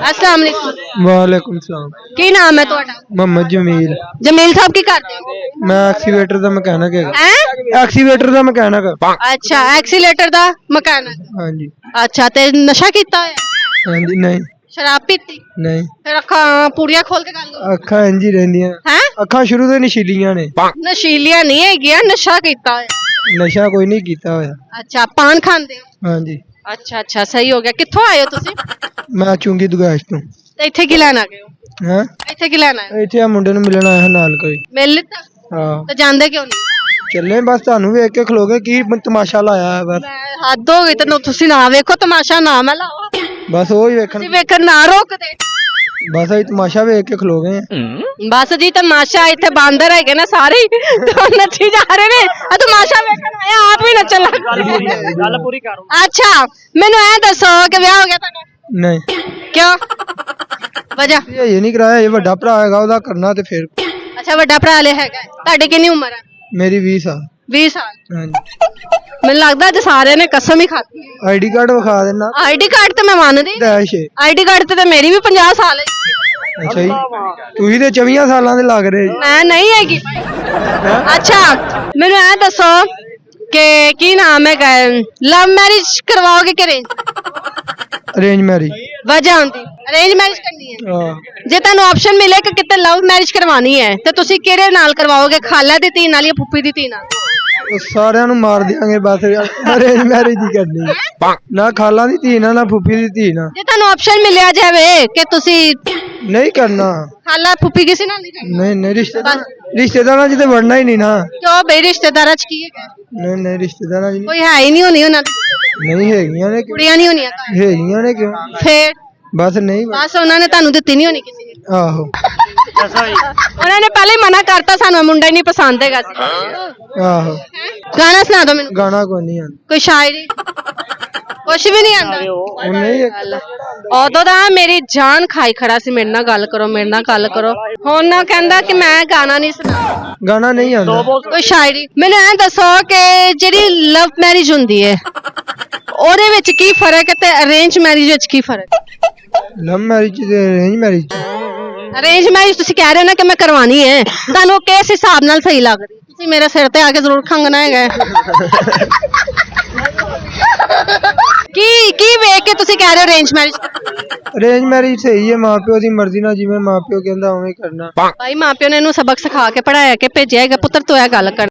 अस्सलाम वालेकुम। वालेकुम सलाम। की नाम है ਤੁਹਾਡਾ? मोहम्मद जमील। जमील साहब की करते हो? मैं एक्सीवेटर दा मैकेनिक है। हैं? एक्सीवेटर दा मैकेनिक। अच्छा एक्सीलेटर दा मकैनिक। हाँ जी। अच्छा ते नशा कीता है? हाँ जी। नहीं शराब पीती? नहीं। फिर अखा पूरियां खोल के गल करो। अखा इंज ही रहंदियां। हैं? अखा शुरू तो नशीलियां ने। नशीलियां नहीं हैगियां, नशा कीता है। नशा कोई नहीं कीता होया। अच्छा पान खांदे हो? हाँ जी। अच्छा अच्छा सही हो गया। कित्थों आए हो तुसी? मैं चुंगी दुगाश तो। ते इत्थे की लेन आ गए हो? हैं? इत्थे की लेन आए हो? इत्थे मुंडे नु मिलना आया नाल कोई। मिल लिता? हाँ। ते जांदे क्यों नहीं? चले बस तानू वेख के खलो गए की तमाशा लाया है बस। मैं हद हो गई ते तुसी ना वेखो तमाशा ना मैं लाओ। बस ओही वेखन। तुसी वेखन ना रोकदे। बस अही तमाशा वेख के खलो गए। बस जी तमाशा इत्थे बांदर है ना सारे तो नची जा रहे ने तमाशा वेखन आया आप भी नचन लग गल पूरी करो। अच्छा मेनू ऐ दसो कि ब्याह हो गया ਤੁਹਾਡਾ? नहीं। क्यों? वजह? ये नहीं कराया, ये ਵੱਡਾ ਭਰਾ ਹੈਗਾ ਉਹਦਾ ਕਰਨਾ ਤੇ ਫਿਰ। अच्छा ਵੱਡਾ ਭਰਾ ਲੈ ਹੈਗਾ ਤੁਹਾਡੀ ਕਿੰਨੀ ਉਮਰ ਹੈ? मेरी 20 साल। 20 साल। हाँ जी। ਮੈਨੂੰ ਲੱਗਦਾ ਅੱਜ ਸਾਰਿਆਂ ਨੇ ਕਸਮ ਹੀ ਖਾਧੀ ਹੈ। आईडी कार्ड ਵਿਖਾ ਦੇਣਾ। ਆਈਡੀ ਕਾਰਡ ਤੇ ਮੈਂ ਮੰਨਦੀ ਡੈਸ਼ ਹੈ। ਆਈਡੀ ਕਾਰਡ ਤੇ ਮੇਰੀ ਵੀ 50 ਸਾਲ ਹੈ। ਅੱਛਾ ਜੀ। ਤੁਸੀਂ ਤੇ 24 ਸਾਲਾਂ ਦੇ ਲੱਗ ਰਹੇ ਜੀ। ਮੈਂ ਨਹੀਂ ਹੈਗੀ। ਅੱਛਾ ਮੈਨੂੰ ਐ ਦੱਸੋ ਕਿ ਕੀ ਨਾਮ ਹੈਗਾ ਲਵ ਮੈਰਿਜ ਕਰਵਾਓਗੇ ਕਿ ਅਰੇਂਜ? Arrange marriage. ਵਜ੍ਹਾ ਹੁੰਦੀ ਅਰੇਂਜ ਮੈਰਿਜ ਕਰਨੀ ਹੈ। ਹਾਂ। ਜੇ ਤੁਹਾਨੂੰ ਆਪਸ਼ਨ ਮਿਲੇ ਕਿ ਕਿਤੇ ਲਵ ਮੈਰਿਜ ਕਰਵਾਣੀ ਹੈ ਤੇ ਤੁਸੀਂ ਕਿਹੜੇ ਨਾਲ ਕਰਵਾਓਗੇ? ਖਾਲਾ ਦੀ ਧੀ ਨਾਲ ਜਾਂ ਫੁੱਫੀ ਦੀ ਧੀ ਨਾਲ? ਉਹ ਸਾਰਿਆਂ ਨੂੰ ਮਾਰ ਦਿਆਂਗੇ ਬਸ। ਅਰੇਂਜ ਮੈਰਿਜ ਹੀ ਕਰਨੀ। ਨਾ ਖਾਲਾ ਦੀ ਧੀ ਨਾਲ ਨਾ ਫੁੱਫੀ ਦੀ ਧੀ ਨਾਲ। ਜੇ ਤੁਹਾਨੂੰ ਆਪਸ਼ਨ ਮਿਲਿਆ ਜਾਵੇ ਕਿ ਤੁਸੀਂ ਨਹੀਂ ਕਰਨਾ। ਖਾਲਾ ਫੁੱਫੀ ਕਿਸੇ ਨਾਲ ਨਹੀਂ ਕਰਨਾ? ਨਹੀਂ ਨਹੀਂ ਰਿਸ਼ਤੇਦਾਰਾਂ ਚ ਤੇ ਵੜਨਾ ਹੀ ਨਹੀਂ ਨਾ। ਕਿਉਂ ਬਈ ਰਿਸ਼ਤੇਦਾਰਾਂ ਚ ਕੀ ਹੈਗਾ? ਨਹੀਂ ਨਹੀਂ ਰਿਸ਼ਤੇਦਾਰਾਂ ਚ ਕੋਈ ਹੈ ਹੀ ਨਹੀਂ ਹੋਣੀ ਉਹਨਾਂ ਦੀ? ਨਹੀਂ ਹੈਗੀਆਂ ਨੇ। ਕੁੜੀਆਂ ਨਹੀਂ ਹੋਣੀਆਂ ਘਰ? ਹੈਗੀਆਂ ਨੇ ਕਿਉਂ? ਫੇਰ ਬਸ ਨਹੀਂ। ਬਸ ਉਹਨਾਂ ਨੇ ਤੁਹਾਨੂੰ ਦਿੱਤੀ ਨਹੀਂ ਹੋਣੀ ਕਿਸੇ ਨੇ? ਆਹੋ। ਉਹਨਾਂ ਨੇ ਪਹਿਲੇ ਹੀ ਮਨਾ ਕਰਤਾ ਸਾਨੂੰ ਮੁੰਡਾ ਹੀ ਨਹੀਂ ਪਸੰਦ ਹੈਗਾ ਸੀ। ਆਹੋ। ਗਾਣਾ ਸੁਣਾ ਦਿਓ ਮੈਨੂੰ। ਗਾਣਾ ਕੋਈ ਨਹੀਂ ਆਉਂਦਾ। ਕੋਈ ਸ਼ਾਇਰੀ? ਕੁਛ ਵੀ ਨਹੀਂ ਆਂਦਾ? ਉਹ ਨਹੀਂ। ਉਦੋਂ ਦਾ ਮੇਰੀ ਜਾਨ ਖਾਈ ਖੜਾ ਸੀ ਮੇਰੇ ਨਾਲ ਗੱਲ ਕਰੋ ਮੇਰੇ ਨਾਲ ਗੱਲ ਕਰੋ। ਹੁਣ ਨਾ ਕਹਿੰਦਾ ਕਿ ਮੈਂ ਗਾਣਾ ਨਹੀਂ ਸੁਣਾ। ਗਾਣਾ ਨਹੀਂ ਆਉਂਦਾ। ਕੋਈ ਸ਼ਾਇਰੀ ਮੈਨੂੰ ਐਂ ਦੱਸੋ ਕਿ ਜਿਹੜੀ ਲਵ ਮੈਰਿਜ ਹੁੰਦੀ ਹੈ ਉਹਦੇ ਵਿੱਚ ਕੀ ਫਰਕ ਹੈ ਤੇ ਅਰੇਂਜ ਮੈਰਿਜ ਵਿੱਚ ਕੀ ਫਰਕ ਹੈ? ਲਵ ਮੈਰਿਜ ਤੇ ਅਰੇਂਜ ਮੈਰਿਜ। ਅਰੇਂਜ ਮੈਰਿਜ ਤੁਸੀਂ ਕਹਿ ਰਹੇ ਹੋ ਨਾ ਕਿ ਮੈਂ ਕਰਵਾਣੀ ਹੈ ਤੁਹਾਨੂੰ ਕਿਸ ਹਿਸਾਬ ਨਾਲ ਸਹੀ ਲੱਗਦੀ? ਤੁਸੀਂ ਮੇਰੇ ਸਿਰ ਤੇ ਆ ਕੇ ਜ਼ਰੂਰ ਖੰਗਣਾ ਹੈਗਾ। ਕੀ ਵੇਖ ਕੇ ਤੁਸੀਂ ਕਹਿ ਰਹੇ ਹੋ ਅਰੇਂਜ ਮੈਰਿਜ? ਅਰੇਂਜ ਮੈਰਿਜ ਸਹੀ ਹੈ। ਮਾਪਿਓ ਦੀ ਮਰਜ਼ੀ ਨਾਲ ਜਿਵੇਂ ਮਾਪਿਓ ਕਹਿੰਦਾ ਉਵੇਂ ਕਰਨਾ। ਭਾਈ ਮਾਪਿਓ ਨੇ ਇਹਨੂੰ ਸਬਕ ਸਿਖਾ ਕੇ ਪੜਾਇਆ ਕਿ ਭੇਜਿਆ ਹੈਗਾ ਪੁੱਤਰ ਤੂੰ ਇਹ ਗੱਲ ਕਰ।